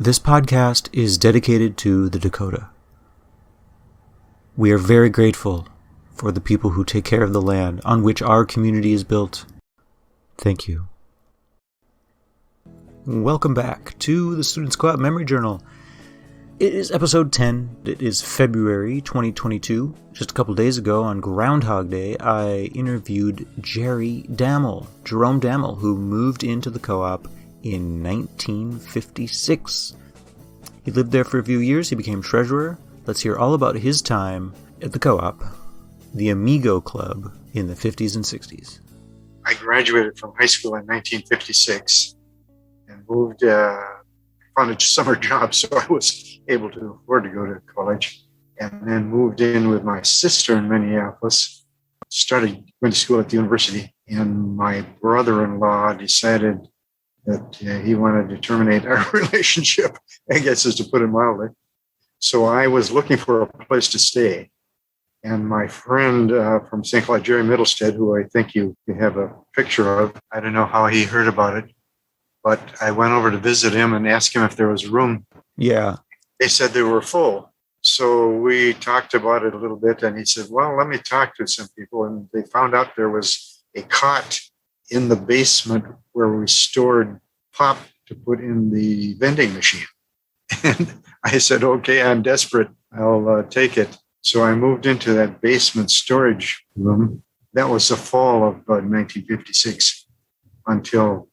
This podcast is dedicated to the Dakota. We are very grateful for the people who take care of the land on which our community is built. Thank you. Welcome back to the Students Co-op Memory Journal. It is episode 10. It is February 2022. Just a couple days ago on Groundhog Day, I interviewed Jerome Dammel, who moved into the co-op in 1956. He lived there for a few years. He became treasurer. Let's hear all about his time at the co-op, the Amigo Club, in the 50s and 60s. I graduated from high school in 1956 and moved, found a summer job, so I was able to afford to go to college, and then moved in with my sister in Minneapolis, started going to school at the university, and my brother-in-law decided that he wanted to terminate our relationship, I guess is to put it mildly. So I was looking for a place to stay. And my friend from St. Cloud, Jerry Middlestead, who I think you have a picture of, I don't know how he heard about it, but I went over to visit him and asked him if there was room. Yeah. They said they were full. So we talked about it a little bit, and he said, well, let me talk to some people. And they found out there was a cot in the basement where we stored pop to put in the vending machine. And I said, okay, I'm desperate. I'll take it. So I moved into that basement storage room. That was the fall of 1956 until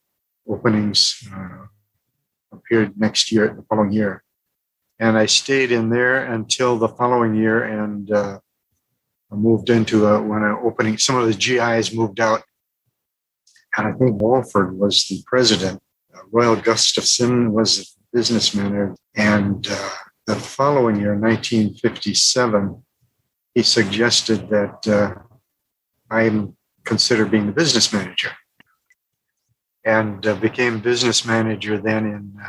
openings appeared the following year. And I stayed in there until the following year, and I moved into when an opening, some of the GIs moved out. And I think Walford was the president. Royal Gustafson was the business manager. And the following year, 1957, he suggested that I consider being the business manager. And became business manager then in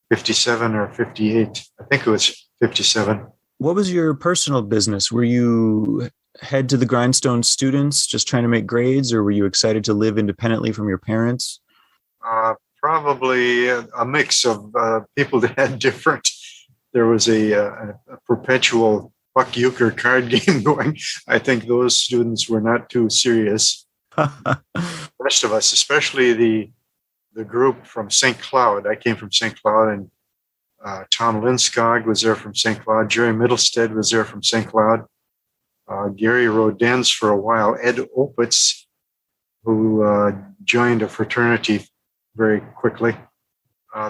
57 or 58. I think it was 57. What was your personal business? Were you head to the grindstone students just trying to make grades, or were you excited to live independently from your parents? Probably a mix of people that had different. There was a perpetual Buck Euchre card game going. I think those students were not too serious. The rest of us, especially the group from St. Cloud. I came from St. Cloud, and Tom Linskog was there from St. Cloud. Jerry Middlestead was there from St. Cloud. Gary Rodens for a while. Ed Opitz, who joined a fraternity very quickly.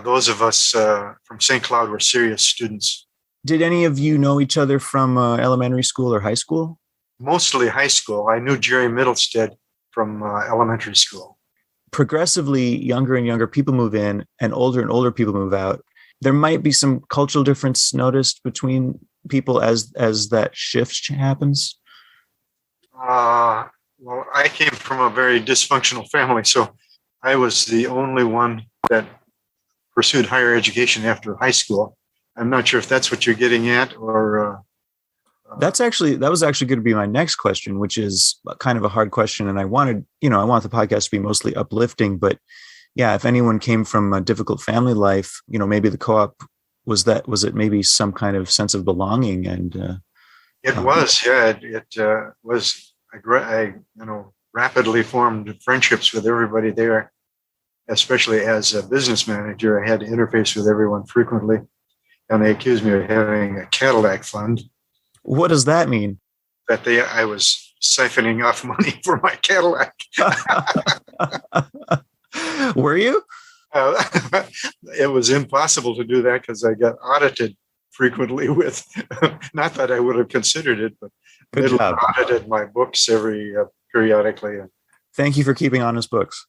Those of us from St. Cloud were serious students. Did any of you know each other from elementary school or high school? Mostly high school. I knew Jerry Middlestead from elementary school. Progressively, younger and younger people move in, and older people move out. There might be some cultural difference noticed between people as that shift happens. Well, I came from a very dysfunctional family, so I was the only one that pursued higher education after high school. I'm not sure if that's what you're getting at, or that was actually going to be my next question, which is kind of a hard question. And I want the podcast to be mostly uplifting, but yeah, if anyone came from a difficult family life, maybe the co-op was it maybe some kind of sense of belonging? And it was, yeah, it was. I rapidly formed friendships with everybody there, especially as a business manager. I had to interface with everyone frequently, and they accused me of having a Cadillac fund. What does that mean? That I was siphoning off money for my Cadillac. Were you? It was impossible to do that because I got audited frequently with, not that I would have considered it, but they audited my books periodically. Thank you for keeping honest books.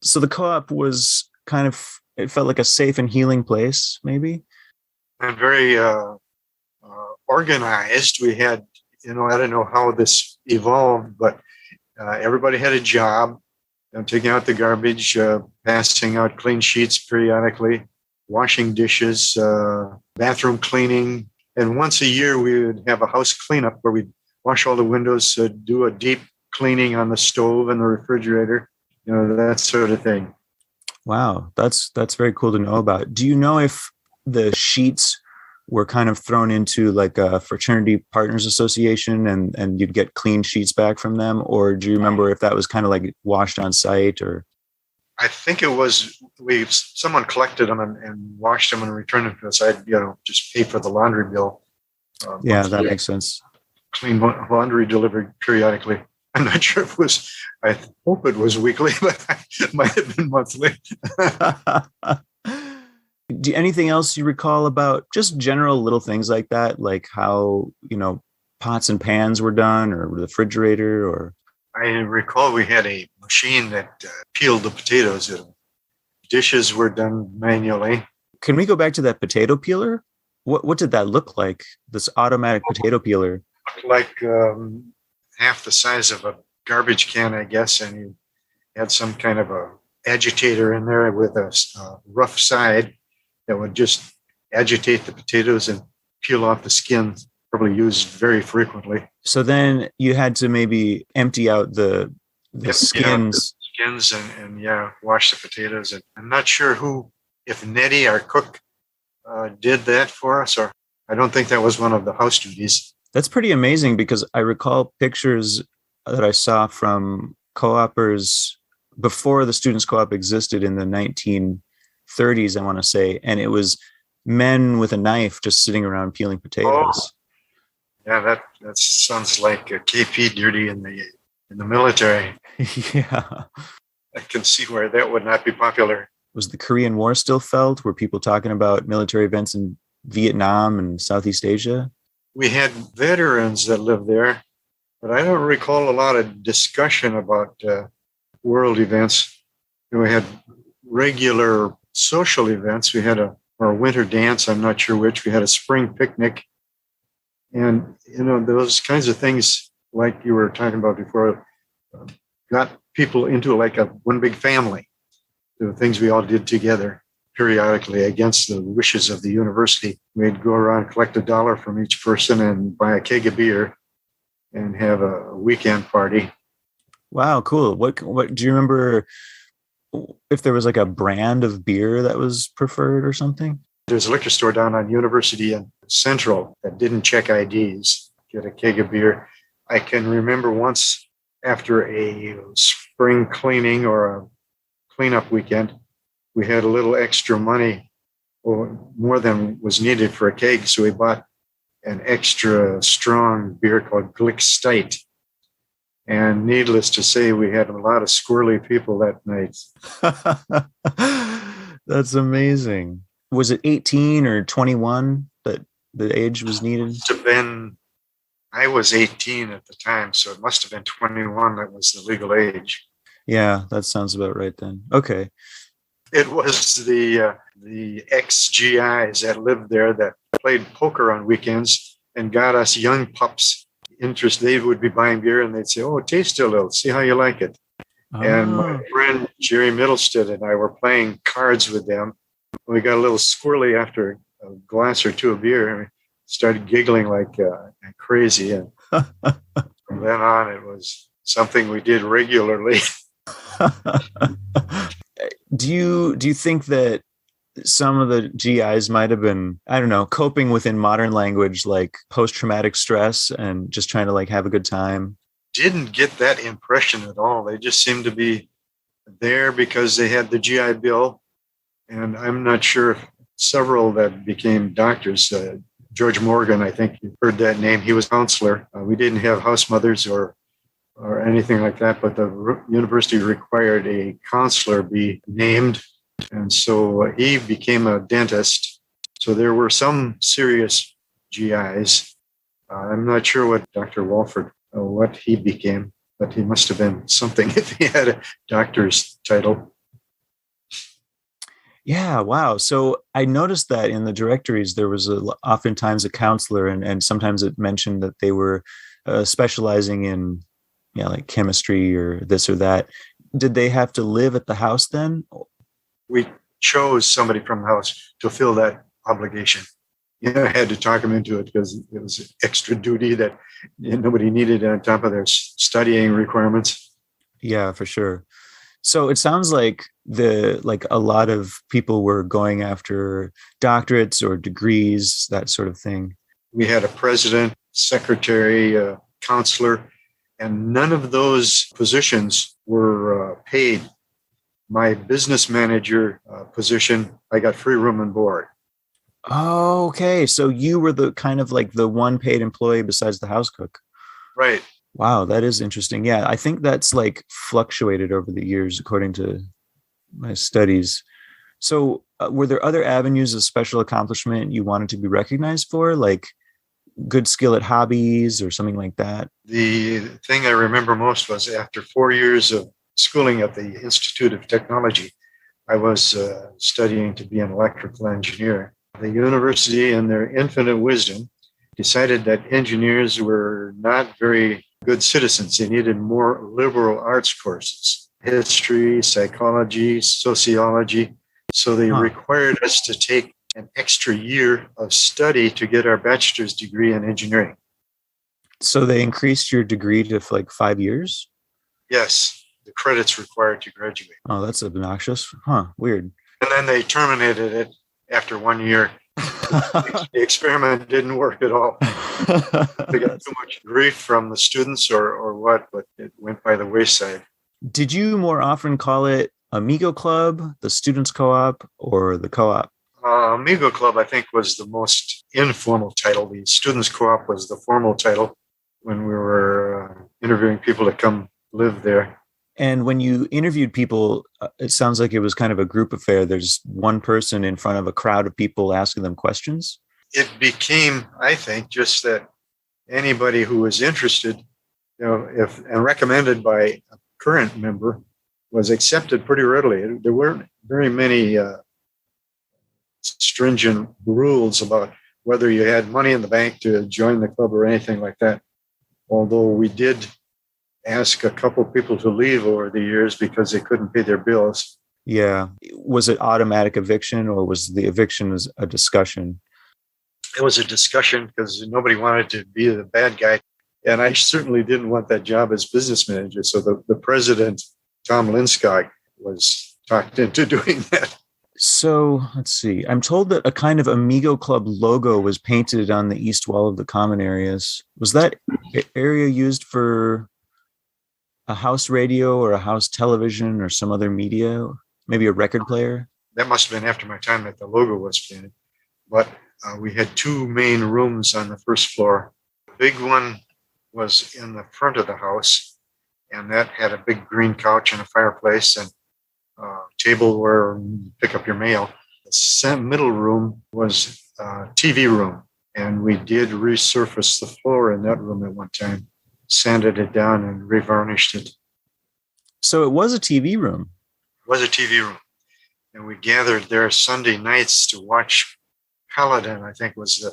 So the co-op was it felt like a safe and healing place, maybe? And very organized. We had, I don't know how this evolved, but everybody had a job. Taking out the garbage, passing out clean sheets periodically, washing dishes, bathroom cleaning. And once a year, we would have a house cleanup where we'd wash all the windows, do a deep cleaning on the stove and the refrigerator, that sort of thing. Wow, that's very cool to know about. Do you know if the sheets were kind of thrown into like a fraternity partners association and you'd get clean sheets back from them, or do you remember if that was kind of like washed on site or? I think it was someone collected them and washed them and returned them to us. I'd just pay for the laundry bill. Yeah, that makes sense. Clean laundry delivered periodically. I'm not sure if it was. I hope it was weekly, but it might have been monthly. Anything else you recall about just general little things like that, like how pots and pans were done, or the refrigerator, or? I recall we had a machine that peeled the potatoes. Dishes were done manually. Can we go back to that potato peeler? What did that look like? This automatic potato peeler? Looked like half the size of a garbage can, I guess, and you had some kind of a agitator in there with a rough side that would just agitate the potatoes and peel off the skin. Probably used very frequently. So then you had to maybe empty out the skins. And wash the potatoes. And I'm not sure if Nettie, our cook, did that for us, or I don't think that was one of the house duties. That's pretty amazing, because I recall pictures that I saw from Co-Opers before the Students' Co-op existed in the 1930s, I want to say, and it was men with a knife just sitting around peeling potatoes. Oh. Yeah, that sounds like a KP duty in the military. Yeah. I can see where that would not be popular. Was the Korean War still felt? Were people talking about military events in Vietnam and Southeast Asia? We had veterans that lived there, but I don't recall a lot of discussion about world events. We had regular social events. We had our winter dance, I'm not sure which. We had a spring picnic. And, those kinds of things, like you were talking about before, got people into like one big family. The things we all did together periodically against the wishes of the university. We'd go around, collect $1 from each person and buy a keg of beer and have a weekend party. Wow, cool. What do you remember if there was like a brand of beer that was preferred or something? There's a liquor store down on University and Central that didn't check IDs, get a keg of beer. I can remember once after a spring cleaning or a cleanup weekend, we had a little extra money, or more than was needed for a keg. So we bought an extra strong beer called Glick Stite. And needless to say, we had a lot of squirrely people that night. That's amazing. Was it 18 or 21 that the age was needed? Must have been, I was 18 at the time, so it must have been 21 that was the legal age. Yeah, that sounds about right then. Okay. It was the ex-GIs that lived there that played poker on weekends and got us young pups interested. They would be buying beer and they'd say, "Oh, taste a little, see how you like it." Oh. And my friend Jerry Middlestead and I were playing cards with them. We got a little squirrely after a glass or two of beer, and we started giggling like crazy. And from then on, it was something we did regularly. Do you think that some of the GIs might have been, I don't know, coping within modern language, like post-traumatic stress and just trying to like have a good time? Didn't get that impression at all. They just seemed to be there because they had the GI Bill. And I'm not sure if several that became doctors. George Morgan, I think you heard that name. He was a counselor. We didn't have house mothers or anything like that, but the university required a counselor be named. And so he became a dentist. So there were some serious GIs. I'm not sure what Dr. Walford, what he became, but he must have been something if he had a doctor's title. Yeah, wow. So I noticed that in the directories, there was oftentimes a counselor, and sometimes it mentioned that they were specializing in, like chemistry or this or that. Did they have to live at the house then? We chose somebody from the house to fill that obligation. I had to talk them into it because it was extra duty that nobody needed on top of their studying requirements. Yeah, for sure. So it sounds like a lot of people were going after doctorates or degrees, that sort of thing. We had a president, secretary, counselor, and none of those positions were paid. My business manager position, I got free room and board. Oh, okay. So you were the kind of like the one paid employee besides the house cook. Right. Wow, that is interesting. Yeah, I think that's like fluctuated over the years according to my studies. So, were there other avenues of special accomplishment you wanted to be recognized for, like good skill at hobbies or something like that? The thing I remember most was after 4 years of schooling at the Institute of Technology, I was studying to be an electrical engineer. The university, in their infinite wisdom, decided that engineers were not very good citizens. They needed more liberal arts courses, history, psychology, sociology. So they required us to take an extra year of study to get our bachelor's degree in engineering. So they increased your degree to like 5 years? Yes, the credits required to graduate. Oh, that's obnoxious. Huh, weird. And then they terminated it after 1 year. The experiment didn't work at all. They got too much grief from the students or what, but it went by the wayside. Did you more often call it Amigo Club, the Students Co-op, or the Co-op? Amigo Club, I think, was the most informal title. The Students Co-op was the formal title when we were interviewing people to come live there. And when you interviewed people, it sounds like it was kind of a group affair. There's one person in front of a crowd of people asking them questions. It became, I think, just that anybody who was interested, if and recommended by a current member, was accepted pretty readily. There weren't very many stringent rules about whether you had money in the bank to join the club or anything like that. Although we did ask a couple of people to leave over the years because they couldn't pay their bills. Yeah. Was it automatic eviction or was the eviction a discussion? It was a discussion because nobody wanted to be the bad guy. And I certainly didn't want that job as business manager. So the president, Tom Linskog, was talked into doing that. So let's see. I'm told that a kind of Amigo Club logo was painted on the east wall of the common areas. Was that area used for a house radio or a house television or some other media? Maybe a record player? That must have been after my time that the logo was painted. But we had two main rooms on the first floor. The big one was in the front of the house, and that had a big green couch and a fireplace and a table where you pick up your mail. The middle room was a TV room, and we did resurface the floor in that room at one time, sanded it down and revarnished it. So it was a TV room. It was a TV room. And we gathered there Sunday nights to watch Paladin, I think was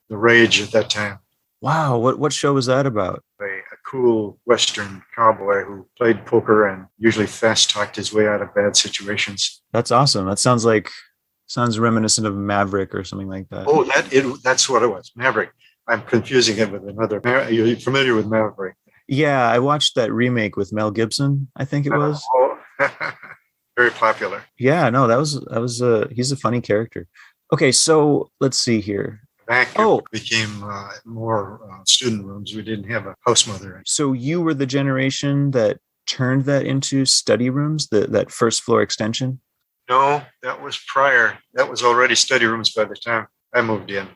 the rage at that time. Wow. What show was that about? A cool Western cowboy who played poker and usually fast-talked his way out of bad situations. That's awesome. That sounds reminiscent of Maverick or something like that. Oh, that's what it was, Maverick. I'm confusing it with another. You're familiar with Maverick? Yeah, I watched that remake with Mel Gibson, I think it was. Very popular. Yeah, no, that was he's a funny character. Okay, so let's see here. Back became more student rooms. We didn't have a house mother. So you were the generation that turned that into study rooms, that first floor extension? No, that was prior. That was already study rooms by the time I moved in.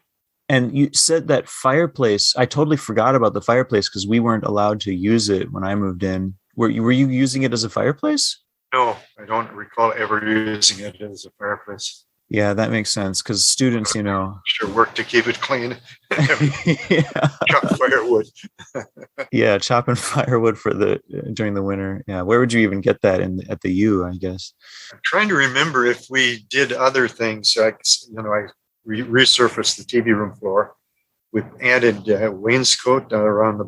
And you said that fireplace. I totally forgot about the fireplace because we weren't allowed to use it when I moved in. Were you using it as a fireplace? No, I don't recall ever using it as a fireplace. Yeah, that makes sense because students, sure work to keep it clean. Yeah. Chop firewood. Yeah, chopping firewood during the winter. Yeah, where would you even get that at the U? I guess. I'm trying to remember if we did other things. I resurfaced the TV room floor. We added wainscot around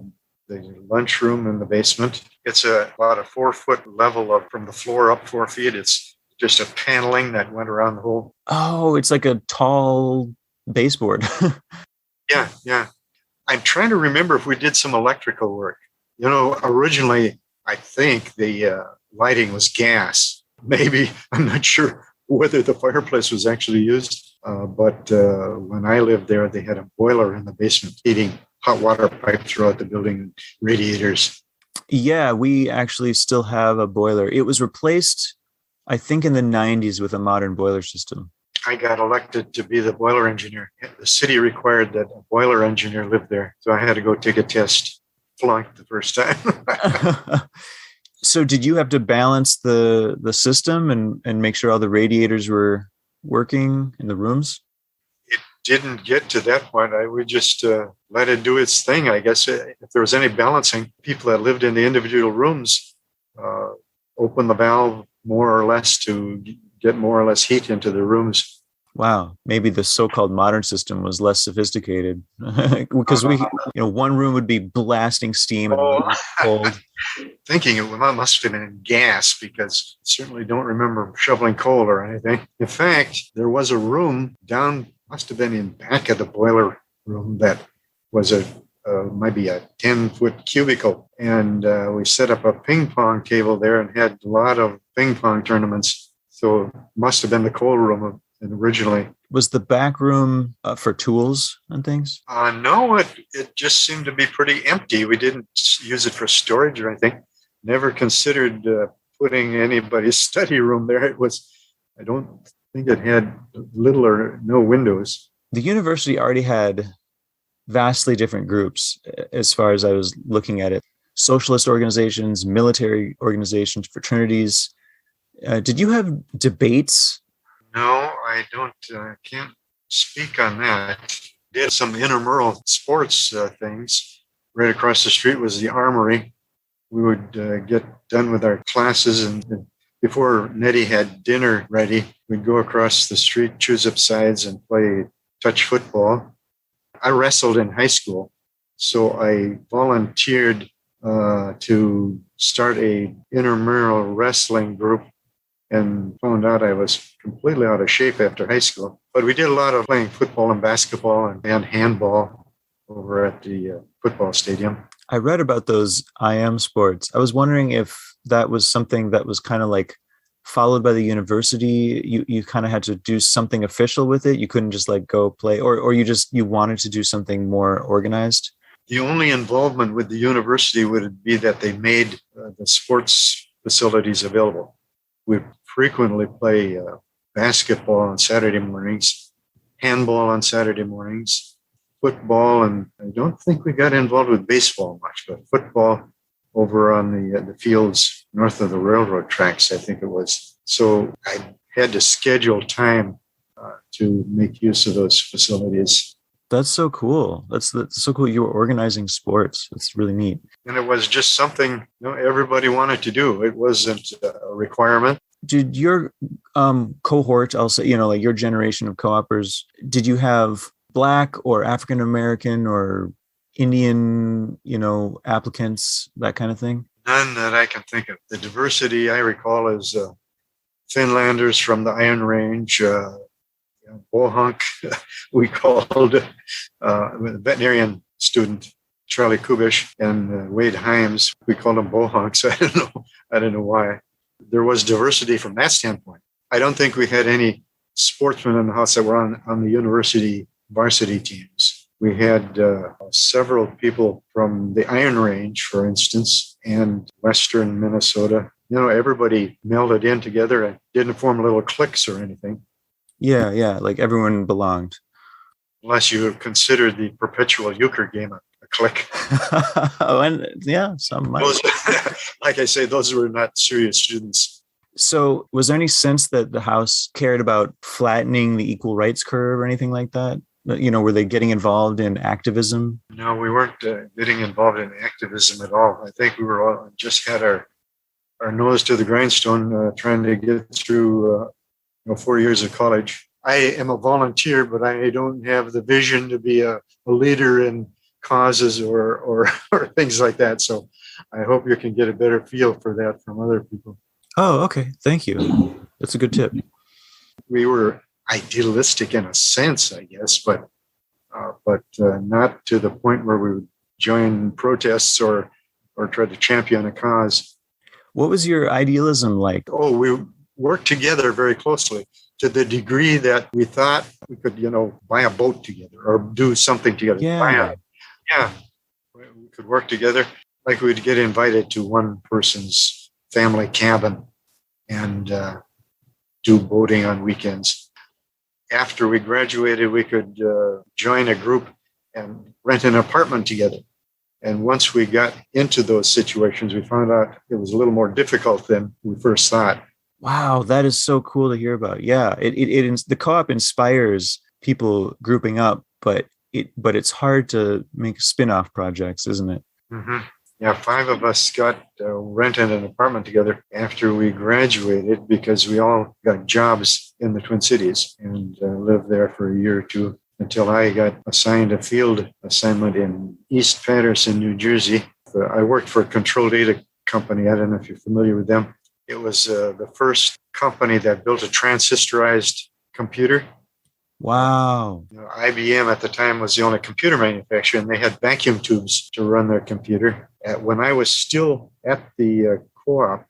the lunchroom in the basement. It's about a 4-foot level from the floor up 4 feet. It's just a paneling that went around the whole. Oh, it's like a tall baseboard. Yeah. I'm trying to remember if we did some electrical work. Originally, I think the lighting was gas. Maybe, I'm not sure whether the fireplace was actually used, but when I lived there, they had a boiler in the basement heating hot water pipe throughout the building and radiators. Yeah, we actually still have a boiler. It was replaced, I think, in the 90s with a modern boiler system. I got elected to be the boiler engineer. The city required that a boiler engineer live there, so I had to go take a test. Flunked the first time. So did you have to balance the system and make sure all the radiators were working in the rooms? It didn't get to that point. I would just let it do its thing, I guess. If there was any balancing, people that lived in the individual rooms opened the valve more or less to get more or less heat into the rooms. Wow, maybe the so-called modern system was less sophisticated because one room would be blasting steam and cold. Thinking it must have been gas, because I certainly don't remember shoveling coal or anything. In fact, there was a room down, must have been in back of the boiler room, that was maybe a 10-foot cubicle, and we set up a ping pong table there and had a lot of ping pong tournaments. So it must have been the coal room. And originally, was the back room for tools and things? No, it just seemed to be pretty empty. We didn't use it for storage or anything. Never considered putting anybody's study room there. I don't think it had little or no windows. The university already had vastly different groups as far as I was looking at it. Socialist organizations, military organizations, fraternities. Did you have debates? No, I don't. Can't speak on that. Did some intramural sports things. Right across the street was the armory. We would get done with our classes, and before Nettie had dinner ready, we'd go across the street, choose up sides, and play touch football. I wrestled in high school, so I volunteered to start a intramural wrestling group, and found out I was completely out of shape after high school. But we did a lot of playing football and basketball and handball over at the football stadium. I read about those IM sports. I was wondering if that was something that was kind of like followed by the university. You kind of had to do something official with it. You couldn't just like go play, or you wanted to do something more organized. The only involvement with the university would be that they made the sports facilities available. We frequently play basketball on Saturday mornings, handball on Saturday mornings, football, and I don't think we got involved with baseball much, but football over on the fields north of the railroad tracks, I think it was. So I had to schedule time to make use of those facilities. That's so cool. That's so cool. You were organizing sports. That's really neat. And it was just something everybody wanted to do. It wasn't a requirement. Did your cohort, I'll say, like your generation of co-opers, did you have Black or African American or Indian, applicants, that kind of thing? None that I can think of. The diversity I recall is Finlanders from the Iron Range, Bohunk, we called a veterinarian student, Charlie Kubish, and Wade Himes. We called them Bohunks. I don't know why. There was diversity from that standpoint. I don't think we had any sportsmen in the house that were on the university varsity teams. We had several people from the Iron Range, for instance, and Western Minnesota. Everybody melded in together and didn't form little cliques or anything. Yeah, like everyone belonged. Unless you consider the perpetual euchre game a clique. Some might. Like I say, those were not serious students. So was there any sense that the House cared about flattening the equal rights curve or anything like that? Were they getting involved in activism? No, we weren't getting involved in activism at all. I think we were all just had our nose to the grindstone trying to get through 4 years of college. I am a volunteer, but I don't have the vision to be a leader in causes or things like that. So I hope you can get a better feel for that from other people. Oh, okay. Thank you. That's a good tip. We were idealistic in a sense, I guess, but not to the point where we would join protests or try to champion a cause. What was your idealism like? Oh, we worked together very closely to the degree that we thought we could, buy a boat together or do something together. Yeah. Yeah, we could work together. Like we'd get invited to one person's family cabin and do boating on weekends. After we graduated, we could join a group and rent an apartment together. And once we got into those situations, we found out it was a little more difficult than we first thought. Wow, that is so cool to hear about. Yeah, the co-op inspires people grouping up, but it's hard to make spin-off projects, isn't it? Mm-hmm. Yeah, 5 of us got rented an apartment together after we graduated because we all got jobs in the Twin Cities and lived there for a year or two until I got assigned a field assignment in East Patterson, New Jersey. I worked for a control data company. I don't know if you're familiar with them. It was the first company that built a transistorized computer. Wow. IBM at the time was the only computer manufacturer, and they had vacuum tubes to run their computer. When I was still at the co-op,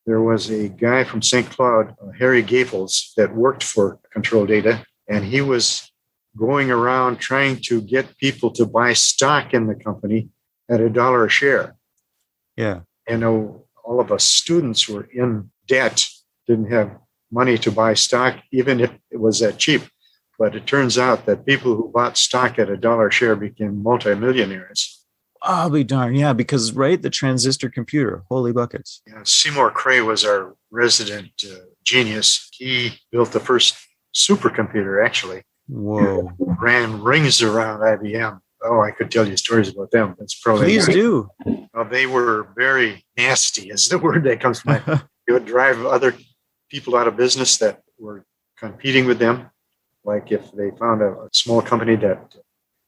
there was a guy from St. Cloud, Harry Gaples, that worked for Control Data, and he was going around trying to get people to buy stock in the company at $1 a share. Yeah. And all of us students were in debt, didn't have money to buy stock, even if it was that cheap. But it turns out that people who bought stock at $1 a share became multimillionaires. I'll be darned. Yeah, because, right, the transistor computer, holy buckets. Yeah, Seymour Cray was our resident genius. He built the first supercomputer, actually. Whoa. Ran rings around IBM. Oh, I could tell you stories about them. That's probably Please do. Well, they were very nasty, is the word that comes to mind. They would drive other people out of business that were competing with them. Like if they found a small company that,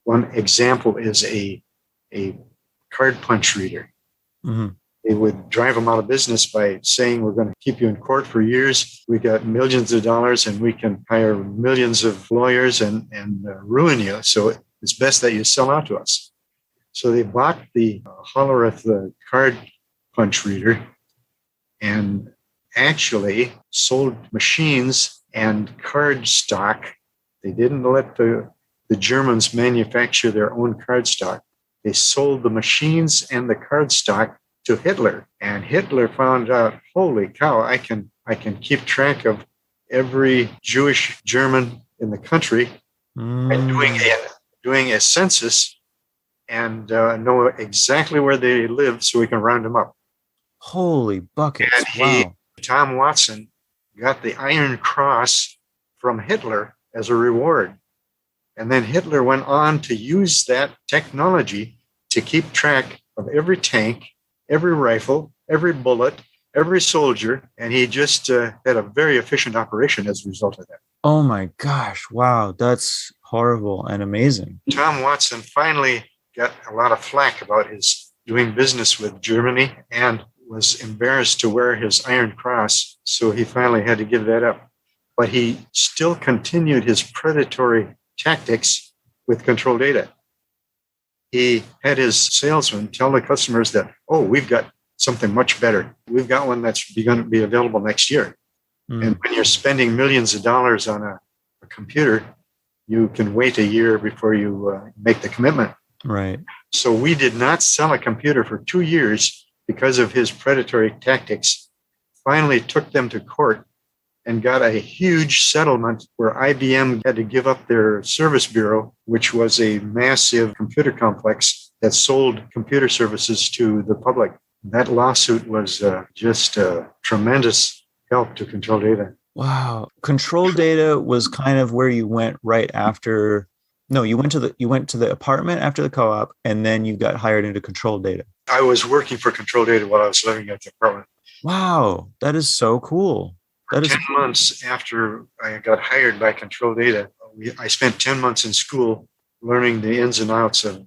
one example is a card punch reader. Mm-hmm. They would drive them out of business by saying, we're going to keep you in court for years. We got millions of dollars and we can hire millions of lawyers and ruin you. So it's best that you sell out to us. So they bought the Hollerith, the card punch reader, and actually sold machines and card stock. They didn't let the Germans manufacture their own card stock. They sold the machines and the card stock to Hitler. And Hitler found out, holy cow, I can keep track of every Jewish German in the country and doing a census and know exactly where they live so we can round them up. Holy buckets. And Tom Watson got the Iron Cross from Hitler as a reward. And then Hitler went on to use that technology to keep track of every tank, every rifle, every bullet, every soldier. And he just had a very efficient operation as a result of that. Oh my gosh. Wow. That's horrible and amazing. Tom Watson finally got a lot of flack about his doing business with Germany and was embarrassed to wear his Iron Cross. So he finally had to give that up. But he still continued his predatory tactics with Control Data. He had his salesmen tell the customers that, oh, we've got something much better. We've got one that's going to be available next year. And when you're spending millions of dollars on a computer, you can wait a year before you make the commitment. Right. So we did not sell a computer for 2 years because of his predatory tactics. Finally took them to court and got a huge settlement where IBM had to give up their service bureau, which was a massive computer complex that sold computer services to the public. That lawsuit was just a tremendous help to Control Data. Wow. Control Data was kind of where you went right after. No, you went to the apartment after the co-op, and then you got hired into Control Data. I was working for Control Data while I was living at the apartment. Wow, that is so cool. That is 10 months after I got hired by Control Data, I spent 10 months in school learning the ins and outs of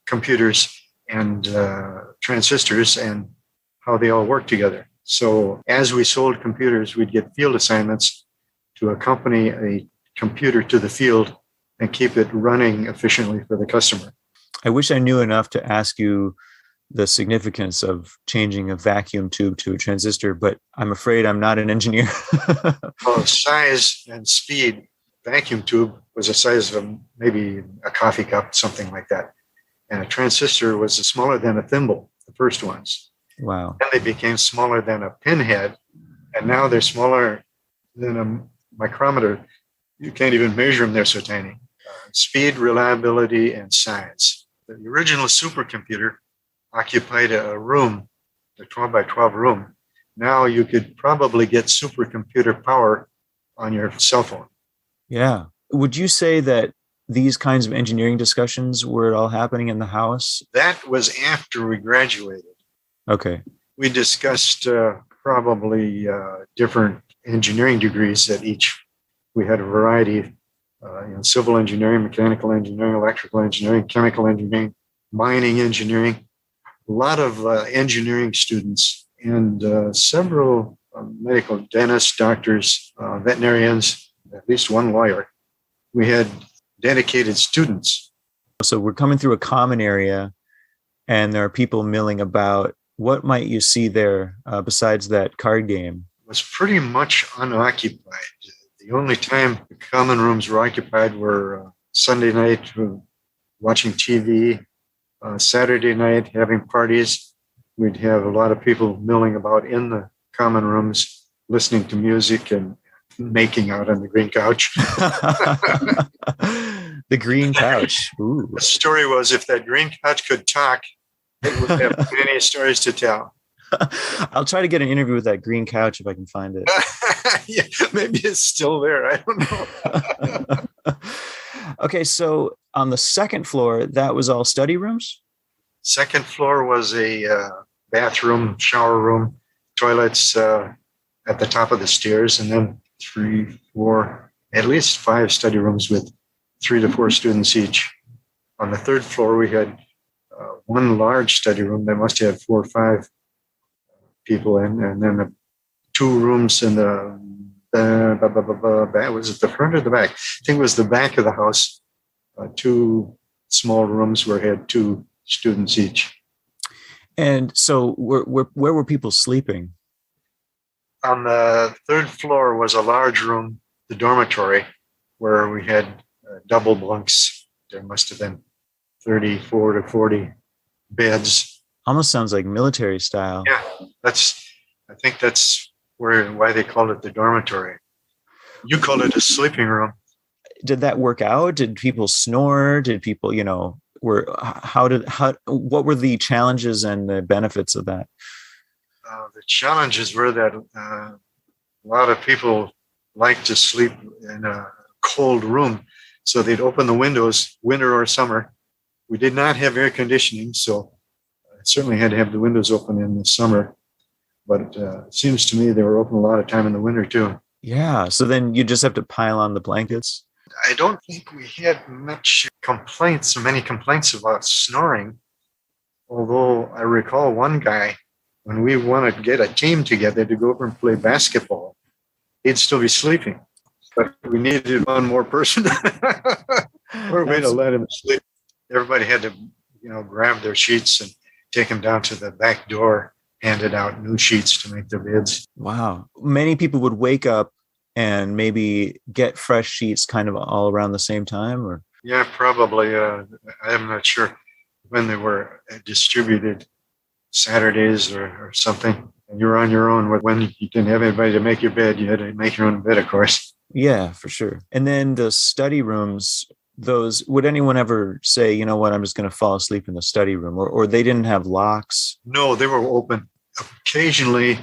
computers and transistors and how they all work together. So as we sold computers, we'd get field assignments to accompany a computer to the field and keep it running efficiently for the customer. I wish I knew enough to ask you the significance of changing a vacuum tube to a transistor, but I'm afraid I'm not an engineer. Well, size and speed, vacuum tube was the size of maybe a coffee cup, something like that. And a transistor was smaller than a thimble, the first ones. Wow. Then they became smaller than a pinhead, and now they're smaller than a micrometer. You can't even measure them, they're so tiny. Speed, reliability, and size. The original supercomputer occupied a room, a 12 by 12 room. Now you could probably get supercomputer power on your cell phone. Yeah. Would you say that these kinds of engineering discussions were all happening in the house? That was after we graduated. Okay. We discussed probably different engineering degrees at each. We had a variety, civil engineering, mechanical engineering, electrical engineering, chemical engineering, mining engineering, a lot of engineering students, and several medical dentists, doctors, veterinarians, at least one lawyer. We had dedicated students. So we're coming through a common area, and there are people milling about. What might you see there besides that card game? It was pretty much unoccupied. The only time the common rooms were occupied were Sunday night watching TV, Saturday night having parties. We'd have a lot of people milling about in the common rooms, listening to music and making out on the green couch. The green couch. Ooh. The story was, if that green couch could talk, it would have many stories to tell. I'll try to get an interview with that green couch if I can find it. Yeah, maybe it's still there. I don't know. Okay, so on the second floor, that was all study rooms? Second floor was a bathroom, shower room, toilets at the top of the stairs, and then 3, 4, at least 5 study rooms with 3 to 4 students each. On the third floor, we had one large study room that must have 4 or 5 people in, and then 2 rooms in the back. Was it the front or the back? I think it was the back of the house. 2 small rooms where had 2 students each. And so where were people sleeping? On the third floor was a large room, the dormitory, where we had double bunks. There must have been 34 to 40 beds. Almost sounds like military style. Yeah, I think that's why they called it the dormitory. You called it a sleeping room. Did that work out? Did people snore? Did people, what were the challenges and the benefits of that? The challenges were that a lot of people like to sleep in a cold room, so they'd open the windows, winter or summer. We did not have air conditioning, so I certainly had to have the windows open in the summer. But it seems to me they were open a lot of time in the winter too. Yeah, so then you just have to pile on the blankets. I don't think we had many complaints about snoring. Although I recall one guy, when we wanted to get a team together to go over and play basketball, he'd still be sleeping. But we needed one more person. Or way to let him sleep. Everybody had to, grab their sheets and take them down to the back door, handed out new sheets to make their beds. Wow. Many people would wake up and maybe get fresh sheets kind of all around the same time, or? Yeah, probably. I'm not sure when they were distributed, Saturdays or something. And you were on your own. When you didn't have anybody to make your bed, you had to make your own bed, of course. Yeah, for sure. And then the study rooms, would anyone ever say, you know what, I'm just going to fall asleep in the study room, or they didn't have locks? No, they were open. Occasionally,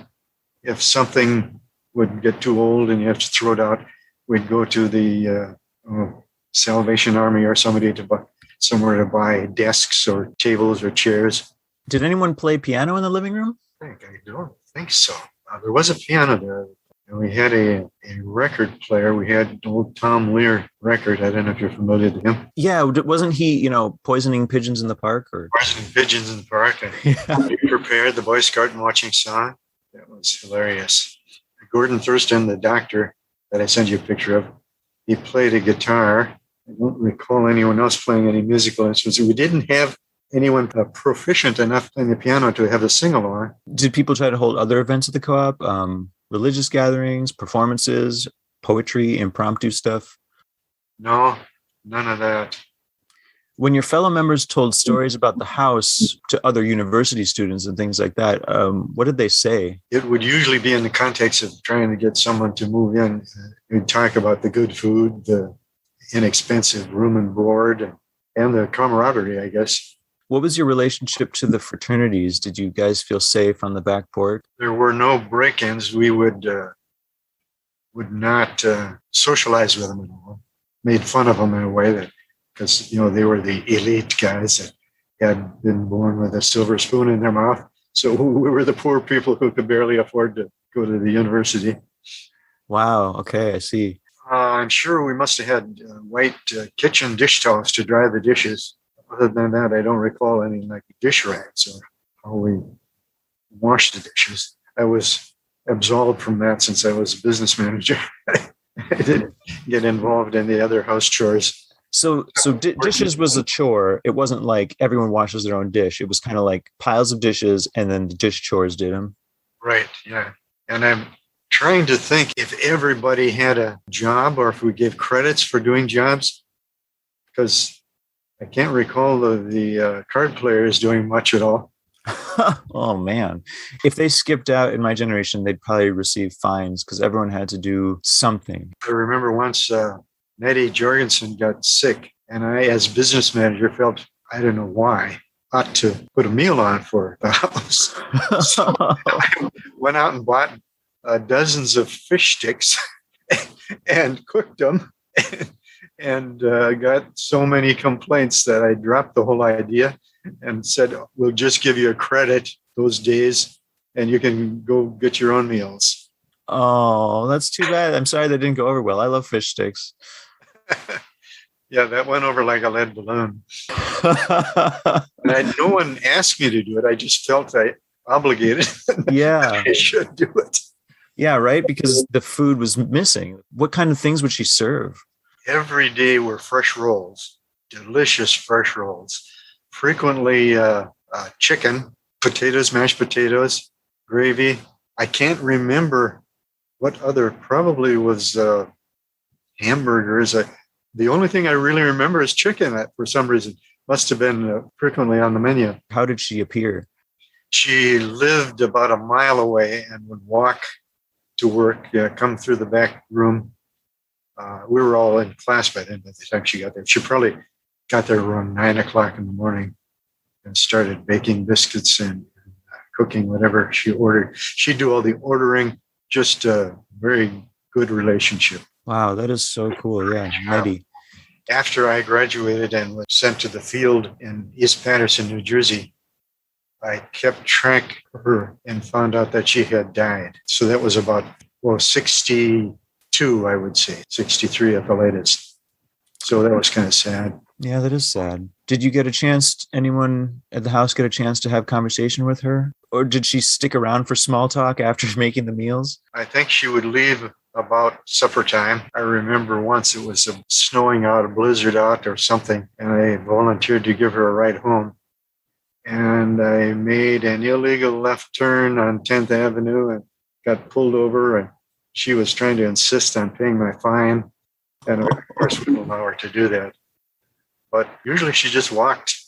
if something would get too old and you have to throw it out, we'd go to the Salvation Army or somebody somewhere to buy desks or tables or chairs. Did anyone play piano in the living room? I don't think so. There was a piano there. And we had a record player. We had an old Tom Lear record. I don't know if you're familiar with him. Yeah, wasn't he, poisoning pigeons in the park? Poisoning pigeons in the park. And Be Prepared, the Boy Scout marching song. That was hilarious. Gordon Thurston, the doctor that I sent you a picture of, he played a guitar. I don't recall anyone else playing any musical instruments. We didn't have anyone proficient enough playing the piano to have a sing-along. Did people try to hold other events at the co-op? Religious gatherings, performances, poetry, impromptu stuff? No, none of that. When your fellow members told stories about the house to other university students and things like that, what did they say? It would usually be in the context of trying to get someone to move in. We'd talk about the good food, the inexpensive room and board, and the camaraderie, I guess. What was your relationship to the fraternities? Did you guys feel safe on the back porch? There were no break-ins. We would not socialize with them at all. Made fun of them in a way that, because they were the elite guys that had been born with a silver spoon in their mouth. So we were the poor people who could barely afford to go to the university. Wow. Okay, I see. I'm sure we must have had white kitchen dish towels to dry the dishes. Other than that, I don't recall any like dish rags or how we washed the dishes. I was absolved from that since I was a business manager. I didn't get involved in the other house chores. So dishes was a chore. It wasn't like everyone washes their own dish. It was kind of like piles of dishes and then the dish chores did them. Right, yeah. And I'm trying to think if everybody had a job or if we gave credits for doing jobs, because I can't recall the card players doing much at all. Oh, man. If they skipped out in my generation, they'd probably receive fines because everyone had to do something. I remember once Nettie Jorgensen got sick, and I, as business manager, felt, I don't know why, ought to put a meal on for the house. So I went out and bought dozens of fish sticks and cooked them. And got so many complaints that I dropped the whole idea and said, we'll just give you a credit those days and you can go get your own meals. Oh, that's too bad. I'm sorry that didn't go over well. I love fish sticks. Yeah, that went over like a lead balloon. And no one asked me to do it. I just felt obligated. Yeah. I should do it. Yeah, right? Because the food was missing. What kind of things would she serve? Every day were fresh rolls, delicious fresh rolls. Frequently chicken, potatoes, mashed potatoes, gravy. I can't remember what other, probably was hamburgers. The only thing I really remember is chicken for some reason. Must have been frequently on the menu. How did she appear? She lived about a mile away and would walk to work, come through the back room. We were all in class by then by the time she got there. She probably got there around 9 o'clock in the morning and started baking biscuits and cooking whatever she ordered. She'd do all the ordering, just a very good relationship. Wow, that is so cool. Yeah, Nettie. After I graduated and was sent to the field in East Patterson, New Jersey, I kept track of her and found out that she had died. So that was about 62, I would say, 63 at the latest. So that was kind of sad. Yeah, that is sad. Did you get a chance, anyone at the house get a chance to have conversation with her? Or did she stick around for small talk after making the meals? I think she would leave about supper time. I remember once it was snowing out, a blizzard out or something, and I volunteered to give her a ride home. And I made an illegal left turn on 10th Avenue and got pulled over, and she was trying to insist on paying my fine. And of course, we don't allow her to do that. But usually she just walked,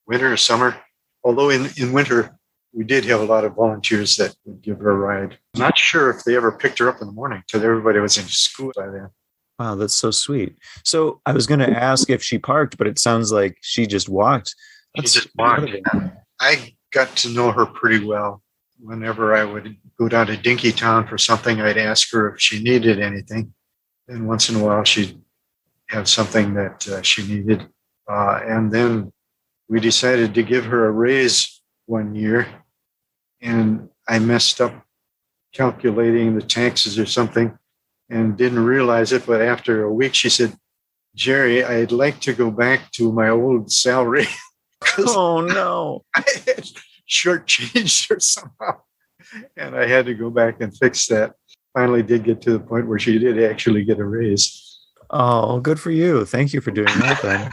winter or summer. Although in winter, we did have a lot of volunteers that would give her a ride. Not sure if they ever picked her up in the morning because everybody was in school by then. Wow, that's so sweet. So I was going to ask if she parked, but it sounds like she just walked. She just walked. I got to know her pretty well. Whenever I would go down to Dinkytown for something, I'd ask her if she needed anything. And once in a while, she'd have something that she needed. And then we decided to give her a raise one year. And I messed up calculating the taxes or something and didn't realize it. But after a week, she said, "Jerry, I'd like to go back to my old salary." Oh, no. I had shortchanged her somehow. And I had to go back and fix that. Finally did get to the point where she did actually get a raise. Oh, good for you. Thank you for doing that then.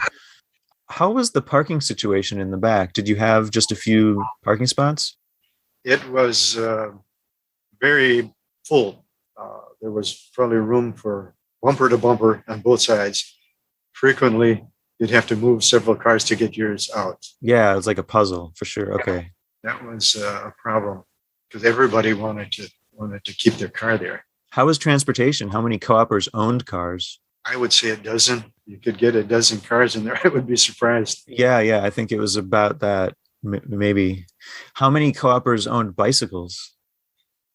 How was the parking situation in the back? Did you have just a few parking spots? It was very full. There was probably room for bumper to bumper on both sides. Frequently, you'd have to move several cars to get yours out. Yeah, it was like a puzzle for sure. Okay. That was a problem because everybody wanted to keep their car there. How was transportation? How many co-opers owned cars? I would say a dozen. You could get a dozen cars in there. I would be surprised. Yeah. I think it was about that, maybe. How many co-opers owned bicycles?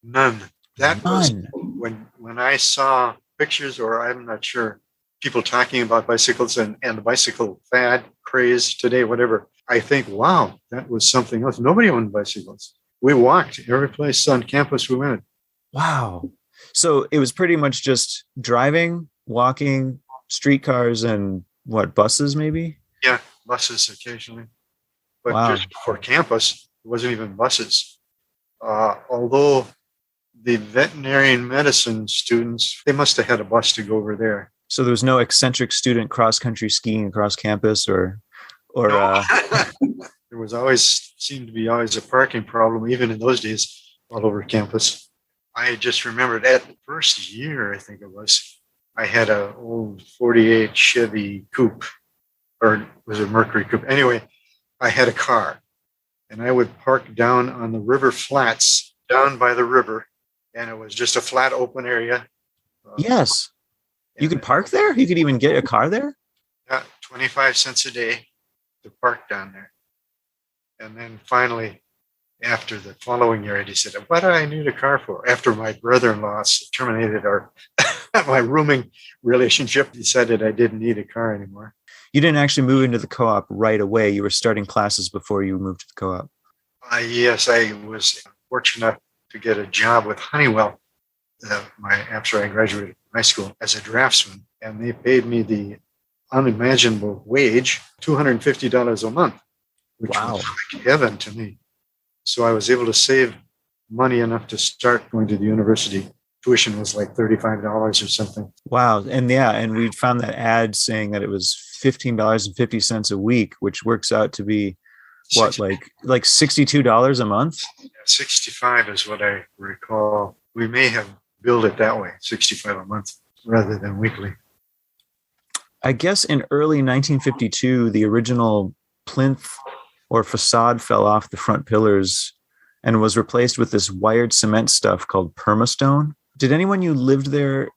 None. That was None. when I saw pictures, or I'm not sure, people talking about bicycles and the bicycle fad, craze today, whatever. I think, wow, that was something else. Nobody owned bicycles. We walked every place on campus we went. Wow. So it was pretty much just driving, walking, streetcars, and what, buses maybe? Yeah, buses occasionally. But Wow. just for campus, it wasn't even buses. Although the veterinarian medicine students, they must have had a bus to go over there. So there was no eccentric student cross-country skiing across campus or No. There was seemed to be always a parking problem, even in those days, all over campus. I just remembered at the first year, I think it was, I had an old 48 Chevy coupe, or was it Mercury coupe? Anyway, I had a car, and I would park down on the river flats, down by the river, and it was just a flat open area. Yes. You could park there? You could even get a car there? Yeah, 25 cents a day to park down there. And then finally, after the following year, I decided, what do I need a car for? After my brother-in-law terminated my rooming relationship, decided I didn't need a car anymore. You didn't actually move into the co-op right away. You were starting classes before you moved to the co-op. Yes, I was fortunate to get a job with Honeywell after I graduated high school as a draftsman. And they paid me the unimaginable wage, $250 a month, which was like heaven to me. So I was able to save money enough to start going to the university. Tuition was like $35 or something. Wow. And we found that ad saying that it was $15.50 a week, which works out to be what, like $62 a month? 65 is what I recall. We may have billed it that way, 65 a month rather than weekly. I guess in early 1952, the original plinth or facade fell off the front pillars and was replaced with this wired cement stuff called permastone. Did anyone you lived there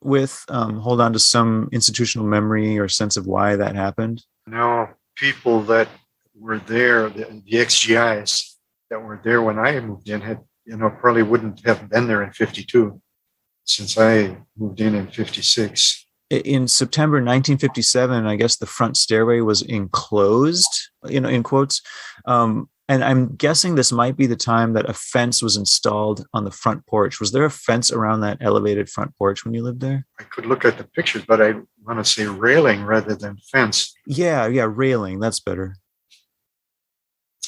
with hold on to some institutional memory or sense of why that happened? No, people that were there, the XGIs that were there when I moved in had, probably wouldn't have been there in 52 since I moved in 56. In September 1957, I guess the front stairway was enclosed, in quotes. And I'm guessing this might be the time that a fence was installed on the front porch. Was there a fence around that elevated front porch when you lived there? I could look at the pictures, but I want to say railing rather than fence. Yeah, railing. That's better.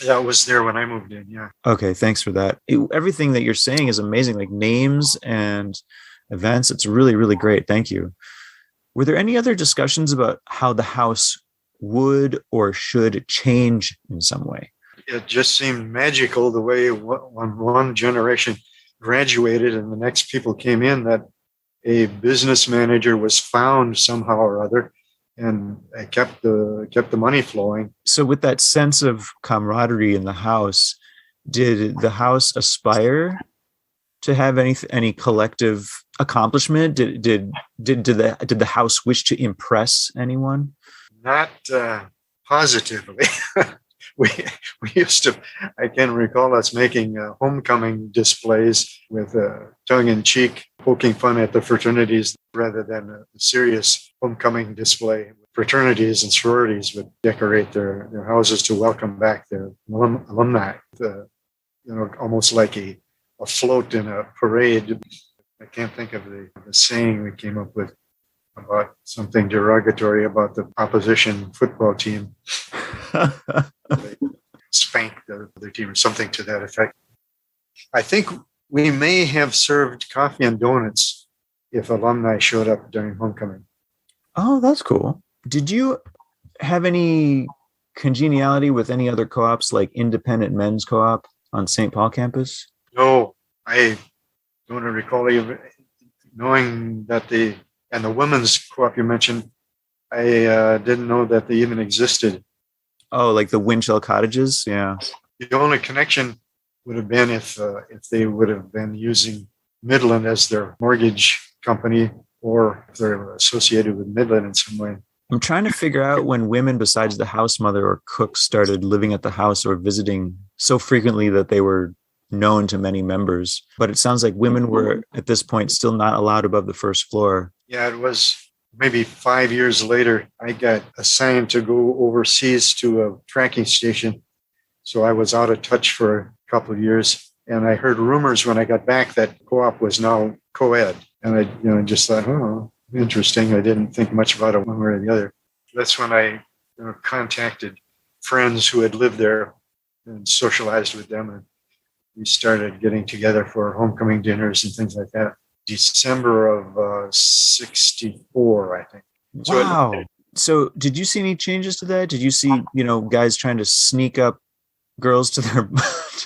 Yeah, it was there when I moved in, yeah. Okay, thanks for that. Everything that you're saying is amazing, like names and events. It's really, really great. Thank you. Were there any other discussions about how the house would or should change in some way? It just seemed magical the way when one generation graduated and the next people came in, that a business manager was found somehow or other, and I kept the money flowing. So with that sense of camaraderie in the house, did the house aspire to have any collective accomplishment? Did the house wish to impress anyone? Not positively. We used to, I can recall us making homecoming displays with tongue-in-cheek, poking fun at the fraternities rather than a serious homecoming display. Fraternities and sororities would decorate their houses to welcome back their alumni, almost like a float in a parade. I can't think of the saying we came up with about something derogatory about the opposition football team. They spanked the other team or something to that effect. I think we may have served coffee and donuts if alumni showed up during homecoming. Oh, that's cool. Did you have any congeniality with any other co-ops, like Independent Men's Co-op on St. Paul campus? No, I don't recall even knowing that the women's co-op you mentioned. I didn't know that they even existed. Oh, like the Windshell cottages? Yeah. The only connection would have been if they would have been using Midland as their mortgage company, or if they're associated with Midland in some way. I'm trying to figure out when women besides the house mother or cook started living at the house or visiting so frequently that they were known to many members. But it sounds like women were at this point still not allowed above the first floor. Yeah, it was maybe 5 years later. I got assigned to go overseas to a tracking station. So I was out of touch for a couple of years. And I heard rumors when I got back that co-op was now co-ed. And I just thought, oh, interesting. I didn't think much about it one way or the other. That's when I contacted friends who had lived there and socialized with them. And we started getting together for homecoming dinners and things like that. December of 64, I think. Wow. So did you see any changes to that? Did you see, guys trying to sneak up girls to their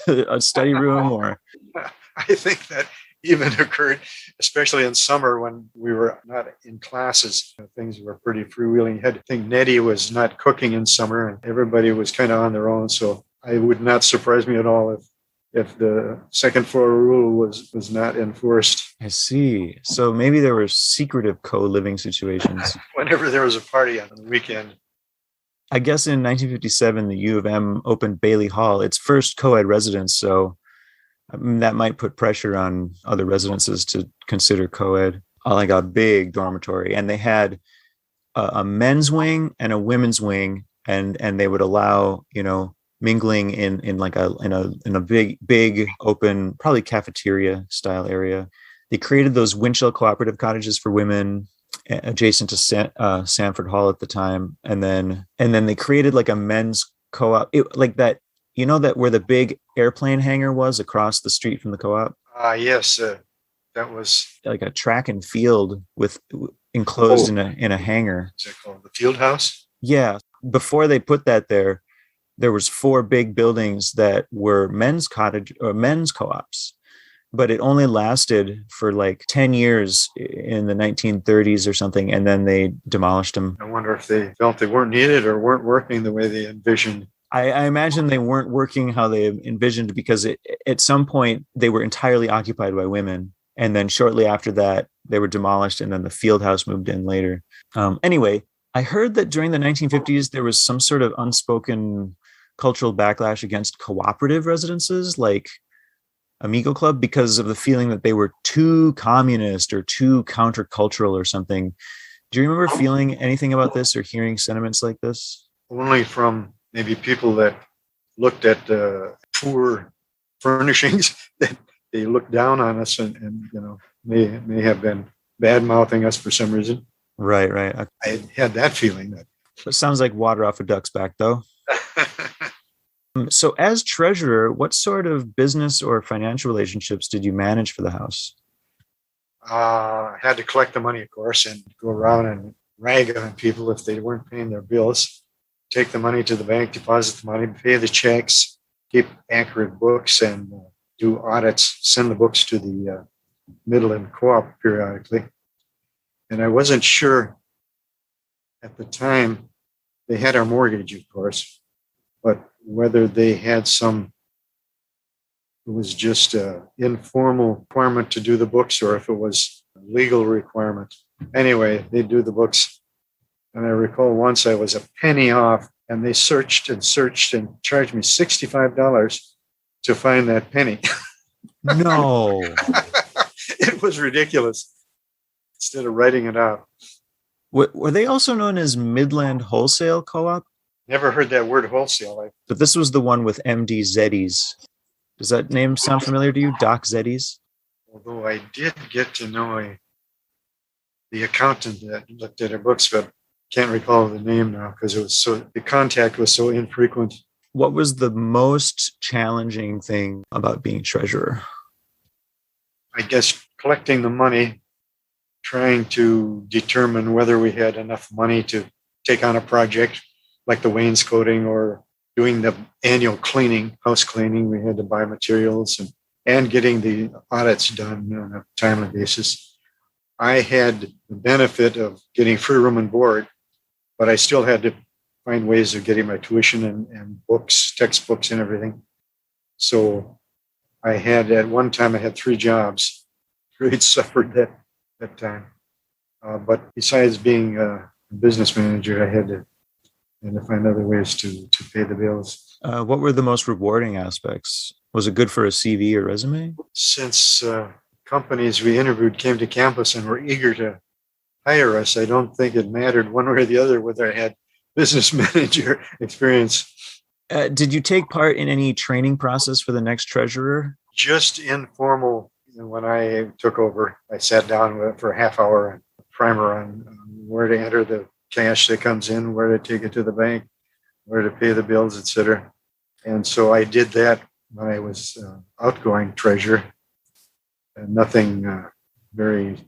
to a study room? Or I think that even occurred, especially in summer when we were not in classes. Things were pretty freewheeling. I think Nettie was not cooking in summer, and everybody was kind of on their own. So it would not surprise me at all if the second floor rule was not enforced. I see. So maybe there were secretive co-living situations. Whenever there was a party on the weekend. I guess in 1957, the U of M opened Bailey Hall, its first co-ed residence. So that might put pressure on other residences to consider co-ed. Like a big dormitory. And they had a men's wing and a women's wing. And they would allow, mingling in a big open, probably cafeteria style area. They created those Windshell cooperative cottages for women adjacent to Sanford Hall at the time, and then they created like a men's co-op, that where the big airplane hangar was across the street from the co-op. Yes, that was like a track and field with enclosed in a hangar. Is it called the field house? Yeah. Before they put that there was 4 big buildings that were men's cottage or men's co-ops, but it only lasted for like 10 years in the 1930s or something. And then they demolished them. I wonder if they felt they weren't needed or weren't working the way they envisioned. I imagine they weren't working how they envisioned, because at some point they were entirely occupied by women. And then shortly after that, they were demolished, and then the field house moved in later. Anyway, I heard that during the 1950s, there was some sort of unspoken cultural backlash against cooperative residences like Amigo Club because of the feeling that they were too communist or too countercultural or something. Do you remember feeling anything about this or hearing sentiments like this? Only from maybe people that looked at poor furnishings, that they looked down on us and may have been bad-mouthing us for some reason. Right. I had that feeling. It sounds like water off a duck's back, though. So as treasurer, what sort of business or financial relationships did you manage for the house? I had to collect the money, of course, and go around and rag on people if they weren't paying their bills. Take the money to the bank, deposit the money, pay the checks, keep accurate books, and do audits, send the books to the Midland Co-op periodically. And I wasn't sure at the time. They had our mortgage, of course, but whether they had it was just an informal requirement to do the books, or if it was a legal requirement. Anyway, they do the books. And I recall once I was a penny off, and they searched and charged me $65 to find that penny. No. It was ridiculous. Instead of writing it out. Were they also known as Midland Wholesale Co-op? Never heard that word wholesale. But this was the one with MD Zeddies. Does that name sound familiar to you, Doc Zeddies? Although I did get to know the accountant that looked at her books, but can't recall the name now because the contact was so infrequent. What was the most challenging thing about being treasurer? I guess collecting the money, trying to determine whether we had enough money to take on a project like the wainscoting or doing the annual cleaning, house cleaning. We had to buy materials and getting the audits done on a timely basis. I had the benefit of getting free room and board, but I still had to find ways of getting my tuition and books, textbooks, and everything. So at one time, I had 3 jobs. Really suffered that time. But besides being a business manager, I had to find other ways to pay the bills. What were the most rewarding aspects? Was it good for a CV or resume? Since companies we interviewed came to campus and were eager to hire us, I don't think it mattered one way or the other whether I had business manager experience. Did you take part in any training process for the next treasurer? Just informal. When I took over, I sat down for a half hour and primer on where to enter the cash that comes in, where to take it to the bank, where to pay the bills, etc. And so I did that when I was outgoing treasurer, and nothing very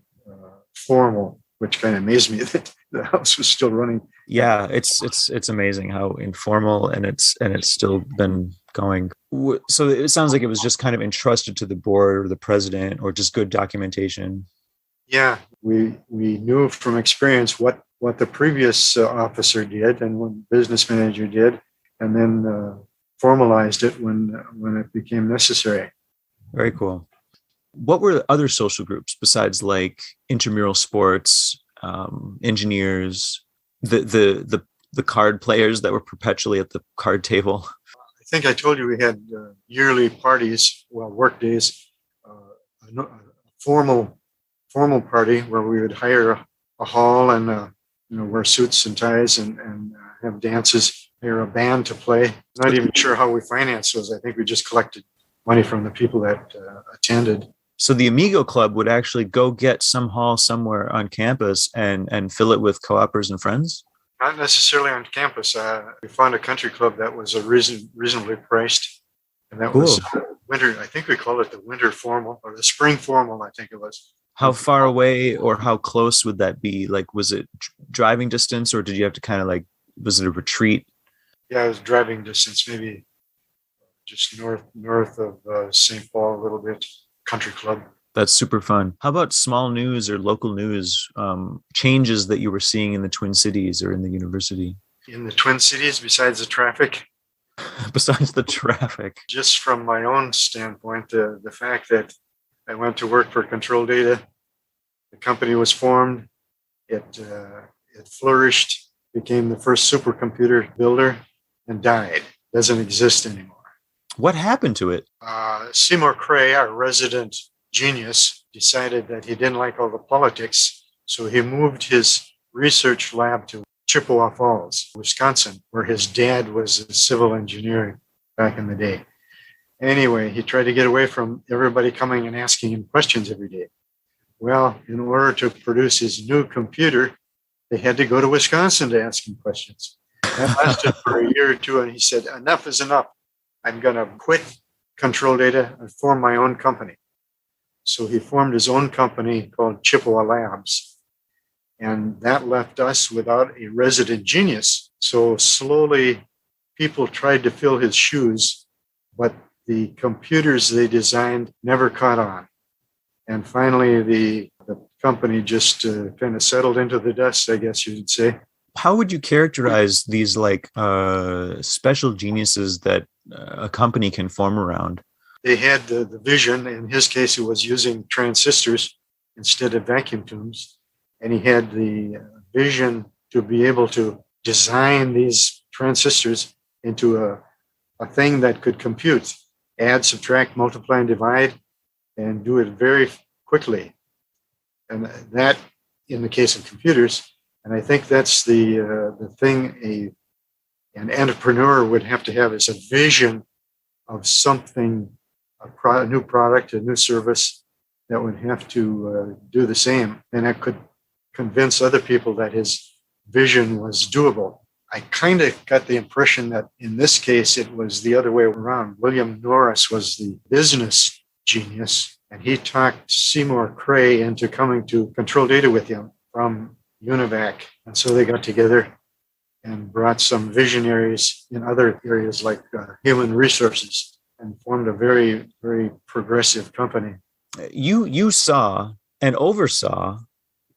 formal, which kind of amazed me that the house was still running. Yeah, it's amazing how informal and it's still been going. So it sounds like it was just kind of entrusted to the board or the president, or just good documentation. Yeah, we knew from experience what the previous officer did and what business manager did, and then formalized it when it became necessary. Very cool. What were the other social groups besides like intramural sports, engineers, the card players that were perpetually at the card table? I think I told you we had yearly parties, work days, a formal party where we would hire a hall and wear suits and ties and have dances, hire a band to play. Not even sure how we financed those. I think we just collected money from the people that attended. So the Amigo Club would actually go get some hall somewhere on campus and fill it with co-opers and friends? Not necessarily on campus. We found a country club that was reasonably priced. And that was winter. I think we called it the winter formal or the spring formal, I think it was. How far away or how close would that be? Like, was it driving distance, or did you have to kind of like, was it a retreat? Yeah, it was driving distance, maybe just north of St. Paul a little bit. Country club. That's super fun. How about small news or local news changes that you were seeing in the Twin Cities or in the university? In the Twin Cities, besides the traffic? Besides the traffic. Just from my own standpoint, the fact that I went to work for Control Data, the company was formed, it flourished, became the first supercomputer builder, and died. Doesn't exist anymore. What happened to it? Seymour Cray, our resident genius, decided that he didn't like all the politics, so he moved his research lab to Chippewa Falls, Wisconsin, where his dad was a civil engineer back in the day. Anyway, he tried to get away from everybody coming and asking him questions every day. Well, in order to produce his new computer, they had to go to Wisconsin to ask him questions. That lasted for a year or two, and he said, enough is enough. I'm going to quit Control Data and form my own company. So he formed his own company called Chippewa Labs. And that left us without a resident genius. So slowly people tried to fill his shoes, but the computers they designed never caught on. And finally, the company just kind of settled into the dust, I guess you'd say. How would you characterize these like special geniuses that a company can form around? They had the vision. In his case, it was using transistors instead of vacuum tubes. And he had the vision to be able to design these transistors into a thing that could compute, add, subtract, multiply, and divide, and do it very quickly. And that, in the case of computers, and I think that's the thing an entrepreneur would have to have, is a vision of something, a new product, a new service that would have to do the same. And that could convince other people that his vision was doable. I kind of got the impression that in this case, it was the other way around. William Norris was the business genius, and he talked Seymour Cray into coming to Control Data with him from UNIVAC. And so they got together and brought some visionaries in other areas like human resources and formed a very, very progressive company. You saw and oversaw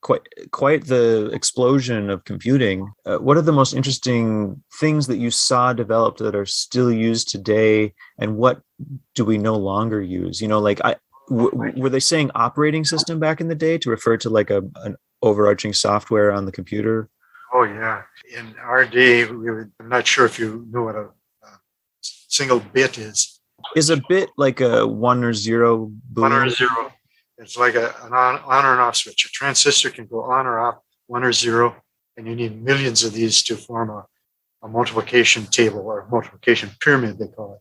quite the explosion of computing. What are the most interesting things that you saw developed that are still used today, and what do we no longer use? Were they saying operating system back in the day to refer to like an overarching software on the computer? Oh yeah, in our day, I'm not sure if you know what a single bit is. Is a bit like a 1 or 0 boolean? 1 or 0. It's like an on or an off switch. A transistor can go on or off, 1 or 0, and you need millions of these to form a multiplication table or multiplication pyramid, they call it.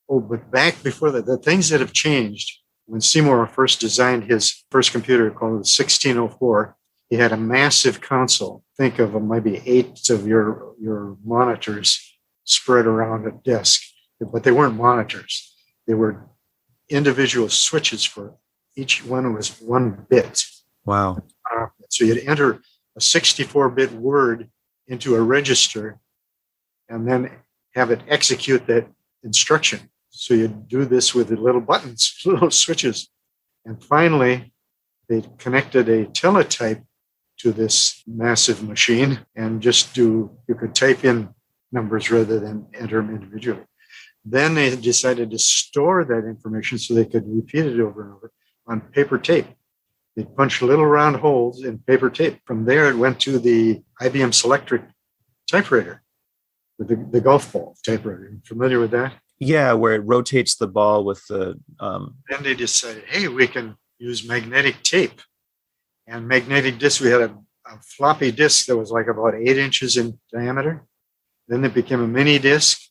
Oh, but back before that, the things that have changed, when Seymour first designed his first computer called the 1604, he had a massive console. Think of maybe 8 of your monitors spread around a desk, but they weren't monitors. They were individual switches for each one was 1 bit. Wow. So you'd enter a 64-bit word into a register and then have it execute that instruction. So you'd do this with the little buttons, little switches. And finally, they connected a teletype to this massive machine and you could type in numbers rather than enter them individually. Then they decided to store that information so they could repeat it over and over on paper tape. They punched little round holes in paper tape. From there, it went to the IBM Selectric typewriter, with the golf ball typewriter. You familiar with that? Yeah, where it rotates the ball with the... Then they decided, hey, we can use magnetic tape. And magnetic disc, we had a floppy disk that was like about 8 inches in diameter. Then it became a mini disk.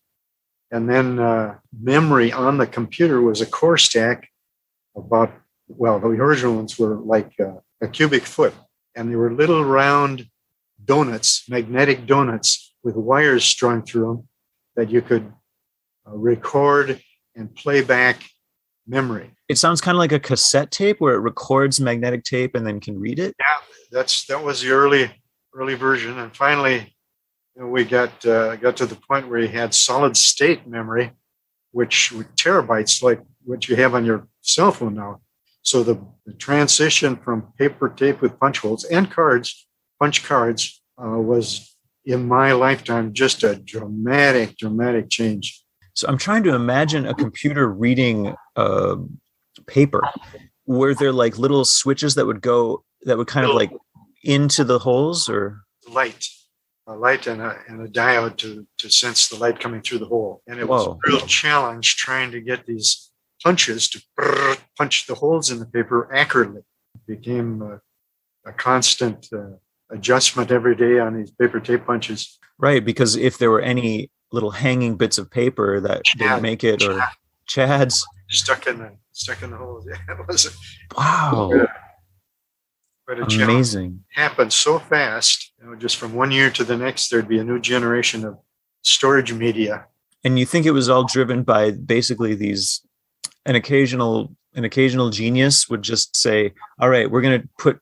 And then memory on the computer was a core stack the original ones were like a cubic foot. And they were little round donuts, magnetic donuts with wires strung through them that you could record and play back memory. It sounds kind of like a cassette tape where it records magnetic tape and then can read it. Yeah, that was the early version. And finally, we got to the point where you had solid state memory, which were terabytes like what you have on your cell phone now. So the transition from paper tape with punch holes and punch cards, was in my lifetime just a dramatic change. So I'm trying to imagine a computer reading paper. Were there like little switches that would kind of like into the holes, or a light and a diode to sense the light coming through the hole. And it was a real challenge trying to get these punches to punch the holes in the paper accurately. It became a constant adjustment every day on these paper tape punches. Right, because if there were any little hanging bits of paper that didn't make it, or chads stuck in the holes. Yeah, it was wow. But a amazing. Happened so fast, just from one year to the next, there'd be a new generation of storage media. And you think it was all driven by basically an occasional genius would just say, all right, we're going to put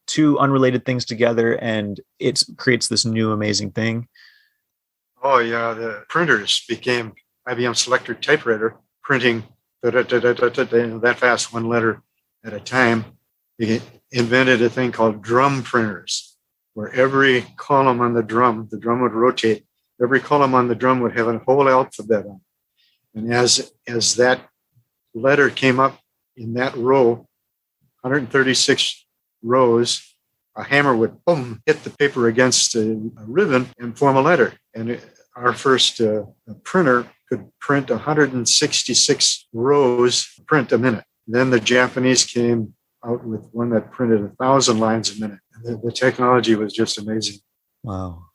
2 unrelated things together and it creates this new amazing thing. Oh yeah, the printers became IBM Selectric typewriter, printing that fast, 1 letter at a time. They invented a thing called drum printers, where every column on the drum would rotate. Every column on the drum would have a whole alphabet on it. And as that letter came up in that row, 136 rows, a hammer would boom hit the paper against a ribbon and form a letter. And our first printer could print 166 rows print a minute. Then the Japanese came out with one that printed 1,000 lines a minute. The technology was just amazing. Wow.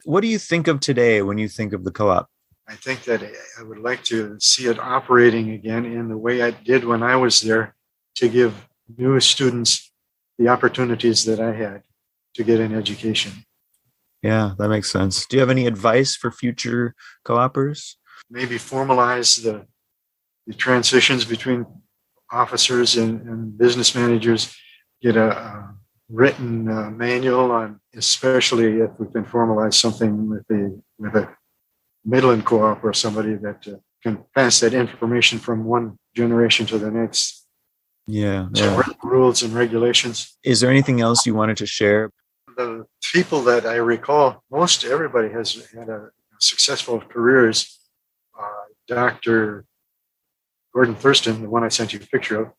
What do you think of today when you think of the co-op? I think that I would like to see it operating again in the way I did when I was there, to give new students the opportunities that I had to get an education. Yeah, that makes sense. Do you have any advice for future co-opers? Maybe formalize the transitions between officers and business managers, get a written manual on, especially if we can formalize something with a Midland co-op or somebody that can pass that information from one generation to the next. Yeah. So rules and regulations. Is there anything else you wanted to share? The people that I recall, most everybody has had a successful careers. Dr. Gordon Thurston, the one I sent you a picture of,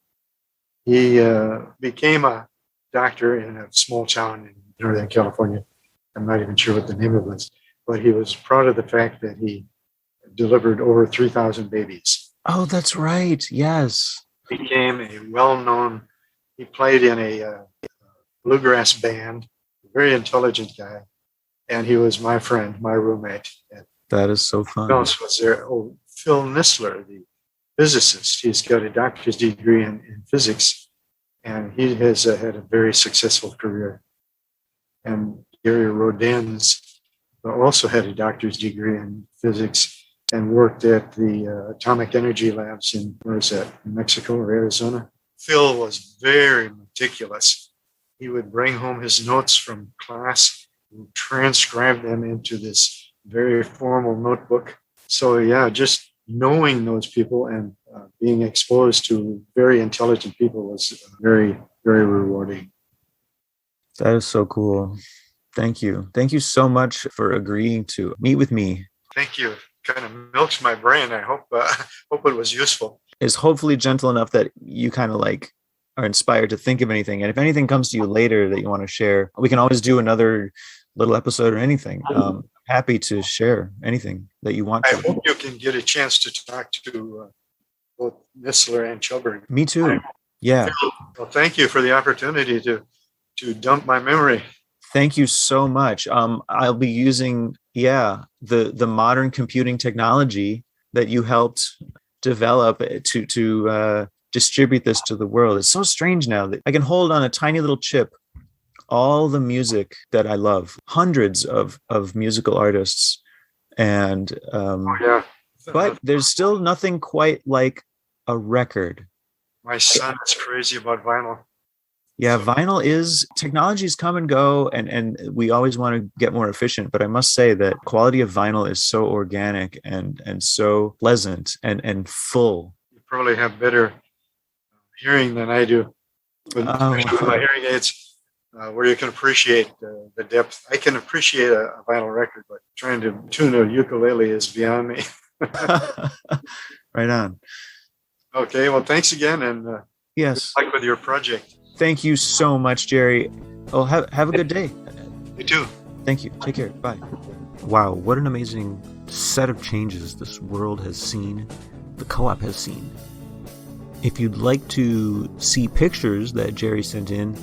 he became a doctor in a small town in Northern California. I'm not even sure what the name of it was, but he was proud of the fact that he delivered over 3,000 babies. Oh, that's right. Yes. He became a well-known, he played in a bluegrass band, a very intelligent guy, and he was my friend, my roommate. That is so fun. Who else was there? Oh, Phil Missler, the physicist. He's got a doctor's degree in physics, and he has had a very successful career. And Gary Rodin's also had a doctor's degree in physics and worked at the atomic energy labs in, where is that, New Mexico or Arizona? Phil was very meticulous. He would bring home his notes from class and transcribe them into this very formal notebook. So yeah, just knowing those people and being exposed to very intelligent people was very, very rewarding. That is so cool. Thank you. Thank you so much for agreeing to meet with me. Thank you. Kind of milks my brain. I hope it was useful. Is hopefully gentle enough that you kind of like are inspired to think of anything. And if anything comes to you later that you want to share, we can always do another little episode or anything. Happy to share anything that you want to. I hope you can get a chance to talk to both Missler and Chilberg. Me too. Yeah. Well, thank you for the opportunity to dump my memory. Thank you so much. I'll be using, the modern computing technology that you helped develop to distribute this to the world. It's so strange now that I can hold on a tiny little chip all the music that I love, hundreds of musical artists, and but there's still nothing quite like a record. My son is crazy about vinyl. Yeah, vinyl is, technologies come and go, and we always want to get more efficient, but I must say that quality of vinyl is so organic and so pleasant and full. You probably have better hearing than I do. With my hearing aids, where you can appreciate the depth. I can appreciate a vinyl record, but trying to tune a ukulele is beyond me. Right on. Okay, well, thanks again, and yes, good luck with your project. Thank you so much, Jerry. Oh, have a good day. You too. Thank you. Take care. Bye. Wow, what an amazing set of changes this world has seen, the co-op has seen. If you'd like to see pictures that Jerry sent in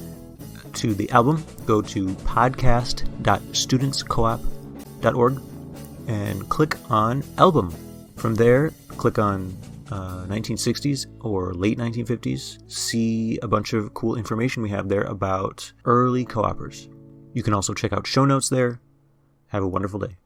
to the album, go to podcast.studentscoop.org and click on album. From there, click on 1960s or late 1950s. See a bunch of cool information we have there about early co-opers. You can also check out show notes there. Have a wonderful day.